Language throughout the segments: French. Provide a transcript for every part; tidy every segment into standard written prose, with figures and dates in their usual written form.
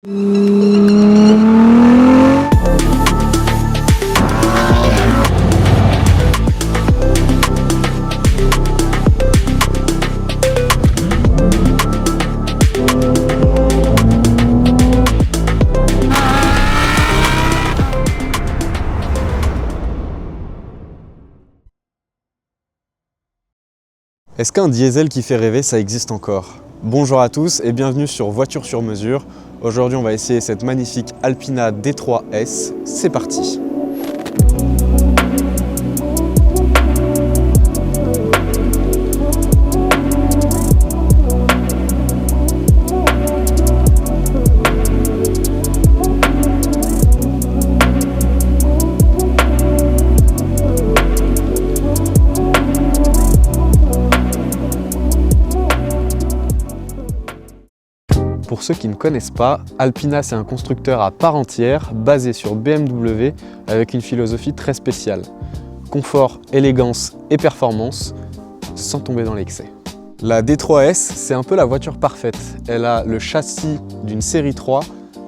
Est-ce qu'un diesel qui fait rêver, ça existe encore? Bonjour à tous et bienvenue sur Voiture sur mesure. Aujourd'hui, on va essayer cette magnifique Alpina D3S. C'est parti! Pour ceux qui ne connaissent pas, Alpina c'est un constructeur à part entière basé sur BMW avec une philosophie très spéciale. Confort, élégance et performance sans tomber dans l'excès. La D3S c'est un peu la voiture parfaite. Elle a le châssis d'une série 3,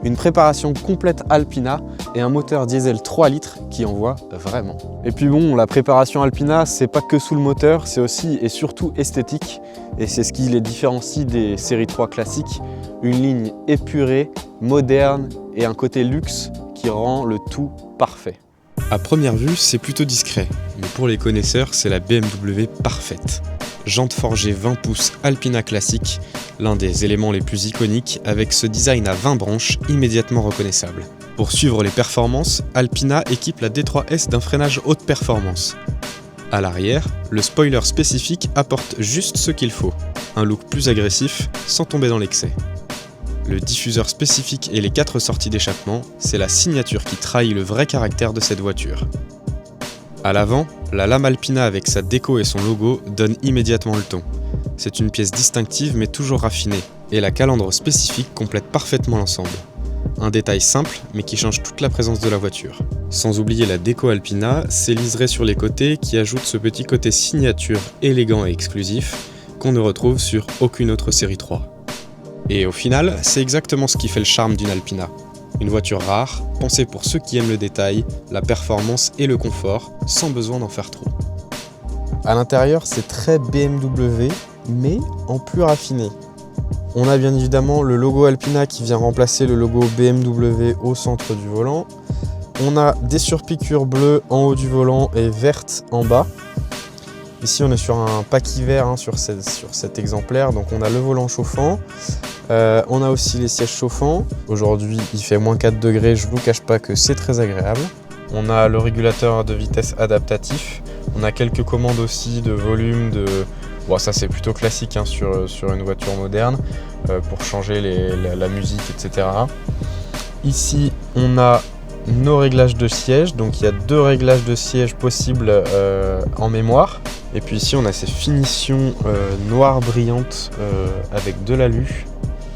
une préparation complète Alpina et un moteur diesel 3 litres qui envoie vraiment. Et puis bon, la préparation Alpina c'est pas que sous le moteur, c'est aussi et surtout esthétique et c'est ce qui les différencie des séries 3 classiques. Une ligne épurée, moderne et un côté luxe qui rend le tout parfait. À première vue, c'est plutôt discret, mais pour les connaisseurs, c'est la BMW parfaite. Jantes forgées 20 pouces Alpina classique, l'un des éléments les plus iconiques avec ce design à 20 branches immédiatement reconnaissable. Pour suivre les performances, Alpina équipe la D3S d'un freinage haute performance. À l'arrière, le spoiler spécifique apporte juste ce qu'il faut, un look plus agressif sans tomber dans l'excès. Le diffuseur spécifique et les 4 sorties d'échappement, c'est la signature qui trahit le vrai caractère de cette voiture. À l'avant, la lame Alpina avec sa déco et son logo donne immédiatement le ton. C'est une pièce distinctive mais toujours raffinée, et la calandre spécifique complète parfaitement l'ensemble. Un détail simple mais qui change toute la présence de la voiture. Sans oublier la déco Alpina, ses liserés sur les côtés qui ajoutent ce petit côté signature élégant et exclusif qu'on ne retrouve sur aucune autre série 3. Et au final, c'est exactement ce qui fait le charme d'une Alpina. Une voiture rare, pensée pour ceux qui aiment le détail, la performance et le confort, sans besoin d'en faire trop. À l'intérieur, c'est très BMW, mais en plus raffiné. On a bien évidemment le logo Alpina qui vient remplacer le logo BMW au centre du volant. On a des surpiqûres bleues en haut du volant et vertes en bas. Ici, on est sur un pack hiver sur cet exemplaire, donc on a le volant chauffant. On a aussi les sièges chauffants. Aujourd'hui, il fait moins 4 degrés, je ne vous cache pas que c'est très agréable. On a le régulateur de vitesse adaptatif. On a quelques commandes aussi de volume, Bon, ça c'est plutôt classique sur une voiture moderne, pour changer la musique, etc. Ici, on a nos réglages de siège, donc il y a 2 réglages de siège possibles en mémoire. Et puis ici, on a ces finitions noires brillantes avec de l'alu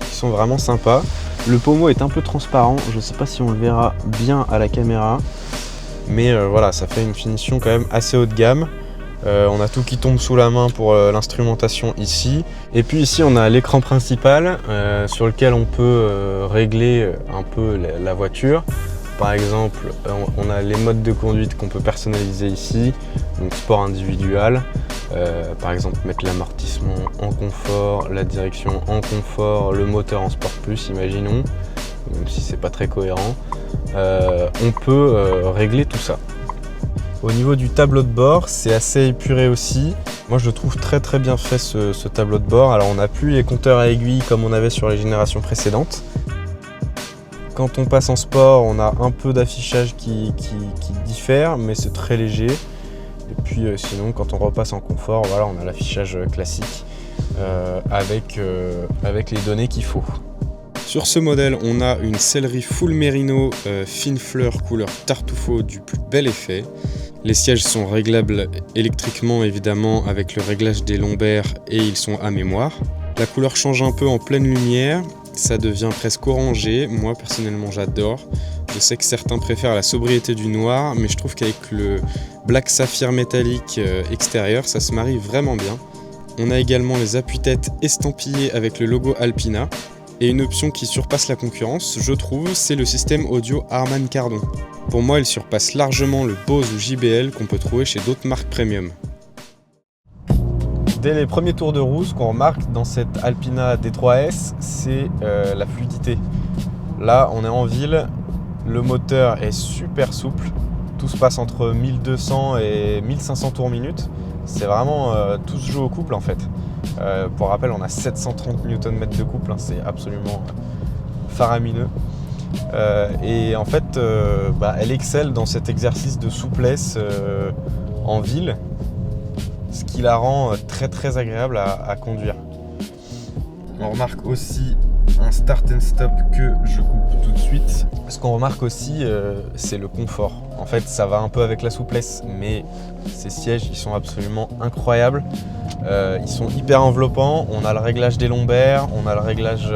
qui sont vraiment sympas. Le pommeau est un peu transparent, je ne sais pas si on le verra bien à la caméra, mais voilà, ça fait une finition quand même assez haut de gamme. On a tout qui tombe sous la main pour l'instrumentation ici. Et puis ici, on a l'écran principal sur lequel on peut régler un peu la voiture. Par exemple, on a les modes de conduite qu'on peut personnaliser ici, donc sport individuel, par exemple mettre l'amortissement en confort, la direction en confort, le moteur en sport plus, imaginons, même si c'est pas très cohérent, on peut régler tout ça. Au niveau du tableau de bord, c'est assez épuré aussi. Moi je le trouve très bien fait ce tableau de bord. Alors on n'a plus les compteurs à aiguilles comme on avait sur les générations précédentes. Quand on passe en sport, on a un peu d'affichage qui diffère, mais c'est très léger. Et puis sinon, quand on repasse en confort, voilà, on a l'affichage classique avec les données qu'il faut. Sur ce modèle, on a une sellerie full mérino fine fleur couleur tartufo du plus bel effet. Les sièges sont réglables électriquement évidemment avec le réglage des lombaires et ils sont à mémoire. La couleur change un peu en pleine lumière. Ça devient presque orangé, moi personnellement j'adore. Je sais que certains préfèrent la sobriété du noir, mais je trouve qu'avec le black saphir métallique extérieur, ça se marie vraiment bien. On a également les appuis-têtes estampillés avec le logo Alpina, Et une option qui surpasse la concurrence, je trouve, c'est le système audio Harman Kardon. Pour moi, il surpasse largement le Bose ou JBL qu'on peut trouver chez d'autres marques premium. Dès les premiers tours de roue, ce qu'on remarque dans cette Alpina D3S, c'est la fluidité. Là, on est en ville, le moteur est super souple, tout se passe entre 1200 et 1500 tours minute. C'est vraiment tout se joue au couple en fait. Pour rappel, on a 730 Nm de couple, hein, c'est absolument faramineux. Et en fait, elle excelle dans cet exercice de souplesse en ville, ce qui la rend très très agréable à conduire. On remarque aussi un start and stop que je coupe tout de suite. Ce qu'on remarque aussi, c'est le confort. En fait, ça va un peu avec la souplesse, mais ces sièges, ils sont absolument incroyables. Ils sont hyper enveloppants. On a le réglage des lombaires, on a le réglage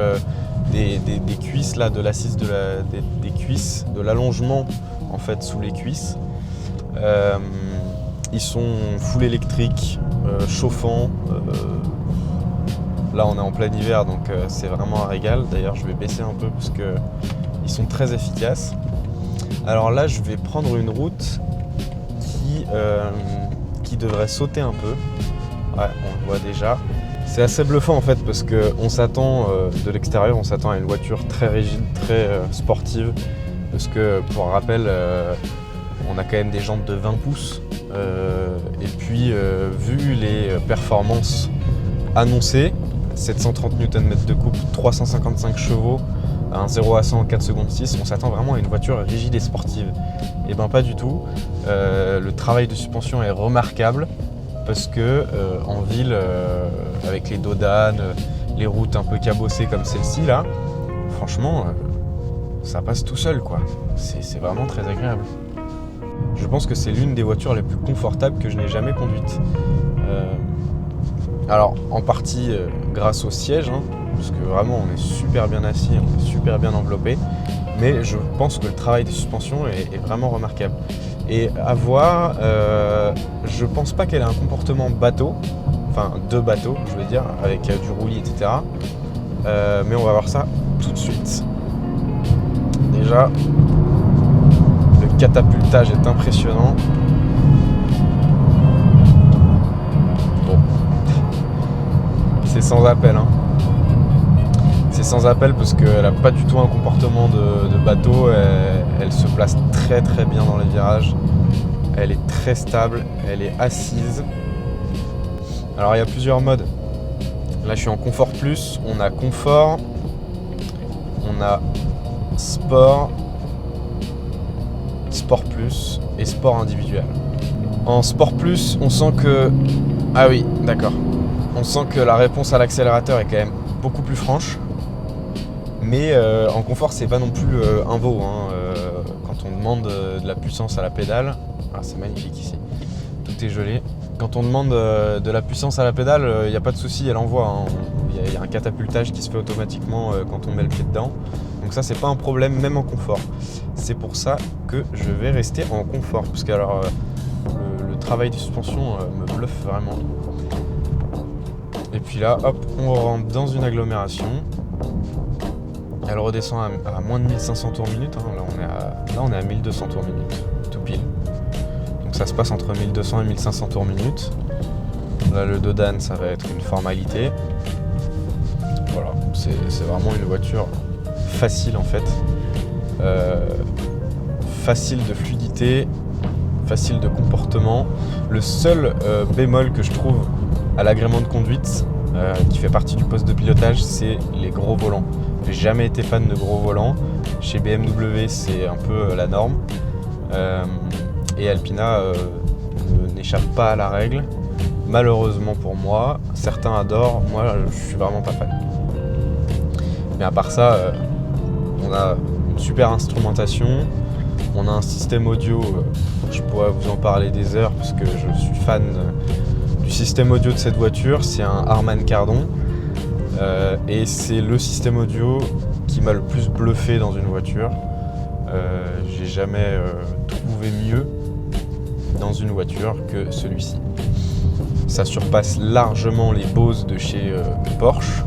des cuisses, là, de l'assise des cuisses, de l'allongement en fait sous les cuisses. Ils sont full électriques, chauffants. Là, on est en plein hiver, donc c'est vraiment un régal. D'ailleurs, je vais baisser un peu parce qu'ils sont très efficaces. Alors là, je vais prendre une route qui devrait sauter un peu. Ouais, on le voit déjà. C'est assez bluffant en fait parce qu'on s'attend de l'extérieur, on s'attend à une voiture très rigide, très sportive. Parce que, pour rappel, on a quand même des jantes de 20 pouces. Et puis, vu les performances annoncées, 730 Nm de couple, 355 chevaux, un 0 à 100 en 4 secondes 6, on s'attend vraiment à une voiture rigide et sportive. Et ben pas du tout. Le travail de suspension est remarquable parce que en ville, avec les dodanes, les routes un peu cabossées comme celle-ci là, franchement, ça passe tout seul quoi. C'est vraiment très agréable. Je pense que c'est l'une des voitures les plus confortables que je n'ai jamais conduites. Alors, en partie grâce au siège, hein, parce que vraiment on est super bien assis, on est super bien enveloppé, mais je pense que le travail des suspensions est vraiment remarquable. Et à voir, je pense pas qu'elle ait un comportement bateau, enfin de bateau, je veux dire, avec du roulis, etc. Mais on va voir ça tout de suite. Déjà, le catapultage est impressionnant. C'est sans appel, hein. C'est sans appel parce qu'elle n'a pas du tout un comportement de bateau. Elle se place très très bien dans les virages. Elle est très stable, elle est assise. Alors il y a plusieurs modes. Là je suis en confort plus, on a confort, on a sport, sport plus et sport individuel. En sport plus, on sent que... Ah oui, d'accord. On sent que la réponse à l'accélérateur est quand même beaucoup plus franche. Mais en confort, c'est pas non plus un veau. Hein. Quand on demande de la puissance à la pédale, ah, c'est magnifique ici, tout est gelé. Quand on demande de la puissance à la pédale, il n'y a pas de souci, elle envoie. Hein. Il y a un catapultage qui se fait automatiquement quand on met le pied dedans. Donc ça, c'est pas un problème, même en confort. C'est pour ça que je vais rester en confort. Parce que alors, le travail de suspension me bluffe vraiment. Et puis là, hop, on rentre dans une agglomération. Elle redescend à moins de 1500 tours minute. Hein. Là, on est à 1200 tours minute, tout pile. Donc ça se passe entre 1200 et 1500 tours minute. Là, le dodane, ça va être une formalité. Voilà, c'est vraiment une voiture facile en fait. Facile de fluidité, facile de comportement. Le seul bémol que je trouve à l'agrément de conduite, qui fait partie du poste de pilotage, c'est les gros volants. J'ai jamais été fan de gros volants. Chez BMW, c'est un peu la norme. Et Alpina n'échappe pas à la règle. Malheureusement pour moi, certains adorent, moi je suis vraiment pas fan. Mais à part ça, on a une super instrumentation, on a un système audio, je pourrais vous en parler des heures parce que je suis fan du système audio de cette voiture. C'est un Harman Kardon et c'est le système audio qui m'a le plus bluffé dans une voiture. J'ai jamais trouvé mieux dans une voiture que celui-ci. Ça surpasse largement les Bose de chez Porsche.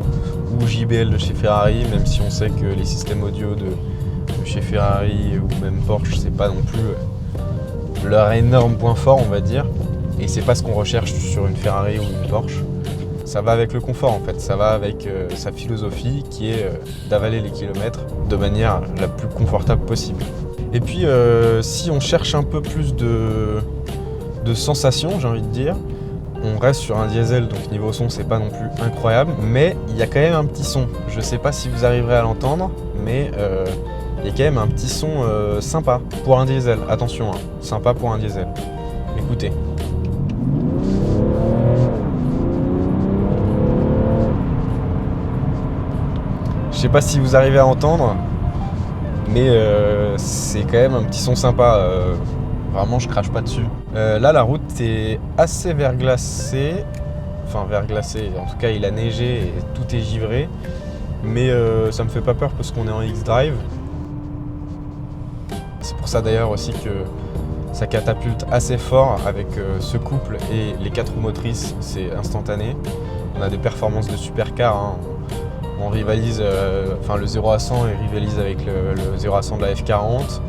ou JBL de chez Ferrari, même si on sait que les systèmes audio de chez Ferrari ou même Porsche, c'est pas non plus leur énorme point fort, on va dire. Et c'est pas ce qu'on recherche sur une Ferrari ou une Porsche. Ça va avec le confort en fait, ça va avec sa philosophie qui est d'avaler les kilomètres de manière la plus confortable possible. Et puis si on cherche un peu plus de sensations, j'ai envie de dire, on reste sur un diesel, donc niveau son c'est pas non plus incroyable, mais il y a quand même un petit son. Je sais pas si vous arriverez à l'entendre, mais il y a quand même un petit son sympa pour un diesel, attention, hein, sympa pour un diesel. Écoutez. Je sais pas si vous arrivez à entendre, mais c'est quand même un petit son sympa. Vraiment, je crache pas dessus. Là, la route est assez verglacée. Enfin, verglacée. En tout cas, il a neigé et tout est givré. Mais ça me fait pas peur parce qu'on est en X-Drive. C'est pour ça d'ailleurs aussi que ça catapulte assez fort avec ce couple et les 4 roues motrices. C'est instantané. On a des performances de supercar. Hein. On rivalise, enfin le 0 à 100 il rivalise avec le 0 à 100 de la F40,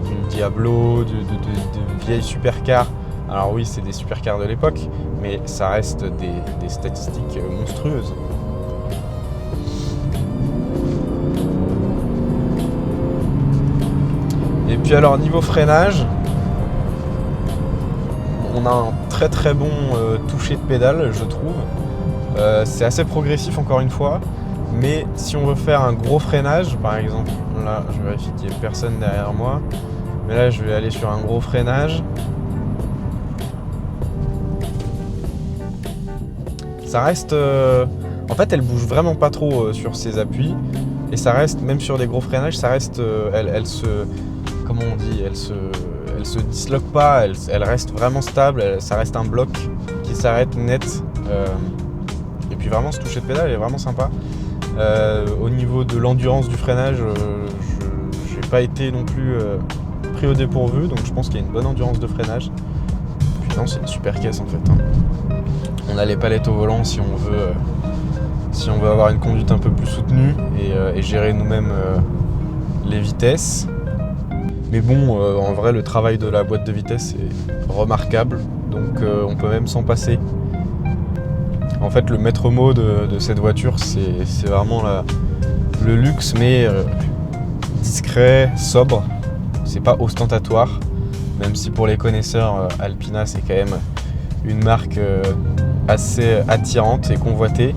d'une Diablo, de vieilles supercars. Alors oui, c'est des supercars de l'époque, mais ça reste des statistiques monstrueuses. Et puis alors niveau freinage, on a un très très bon toucher de pédale, je trouve. C'est assez progressif encore une fois. Mais si on veut faire un gros freinage, par exemple, là je vérifie qu'il n'y ait personne derrière moi, mais là je vais aller sur un gros freinage. Ça reste... en fait elle bouge vraiment pas trop sur ses appuis, et ça reste, même sur des gros freinages, ça reste... elle se... comment on dit, elle se disloque pas, elle reste vraiment stable, ça reste un bloc qui s'arrête net. Et puis vraiment ce toucher de pédale est vraiment sympa. Au niveau de l'endurance du freinage, je n'ai pas été non plus pris au dépourvu, donc je pense qu'il y a une bonne endurance de freinage. Puis non, c'est une super caisse en fait. Hein. On a les palettes au volant si on veut avoir une conduite un peu plus soutenue et gérer nous-mêmes les vitesses. Mais bon, en vrai, le travail de la boîte de vitesse est remarquable, donc on peut même s'en passer. En fait, le maître mot de cette voiture, c'est vraiment le luxe, mais discret, sobre. C'est pas ostentatoire, même si pour les connaisseurs, Alpina, c'est quand même une marque assez attirante et convoitée.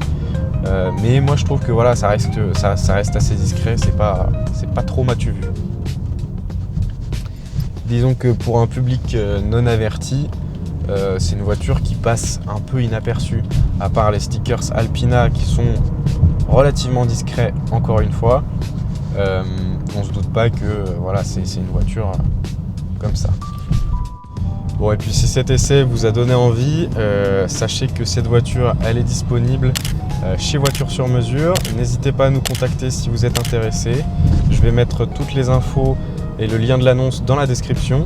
Mais moi, je trouve que voilà, ça reste assez discret, c'est pas trop m'as-tu vu. Disons que pour un public non averti, c'est une voiture qui passe un peu inaperçue, à part les stickers Alpina qui sont relativement discrets encore une fois. On se doute pas que voilà, c'est une voiture comme ça. Bon, et puis si cet essai vous a donné envie, sachez que cette voiture elle est disponible chez Voiture sur Mesure. N'hésitez pas à nous contacter si vous êtes intéressé. Je vais mettre toutes les infos et le lien de l'annonce dans la description.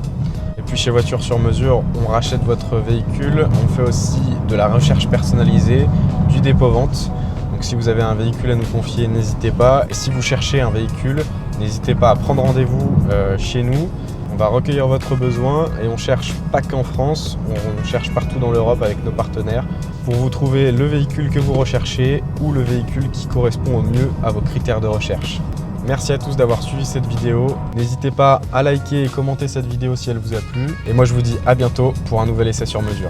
Et puis chez Voiture sur Mesure, on rachète votre véhicule, on fait aussi de la recherche personnalisée, du dépôt-vente. Donc si vous avez un véhicule à nous confier, n'hésitez pas. Et si vous cherchez un véhicule, n'hésitez pas à prendre rendez-vous chez nous. On va recueillir votre besoin et on cherche pas qu'en France, on cherche partout dans l'Europe avec nos partenaires pour vous trouver le véhicule que vous recherchez ou le véhicule qui correspond au mieux à vos critères de recherche. Merci à tous d'avoir suivi cette vidéo. N'hésitez pas à liker et commenter cette vidéo si elle vous a plu. Et moi je vous dis à bientôt pour un nouvel essai sur mesure.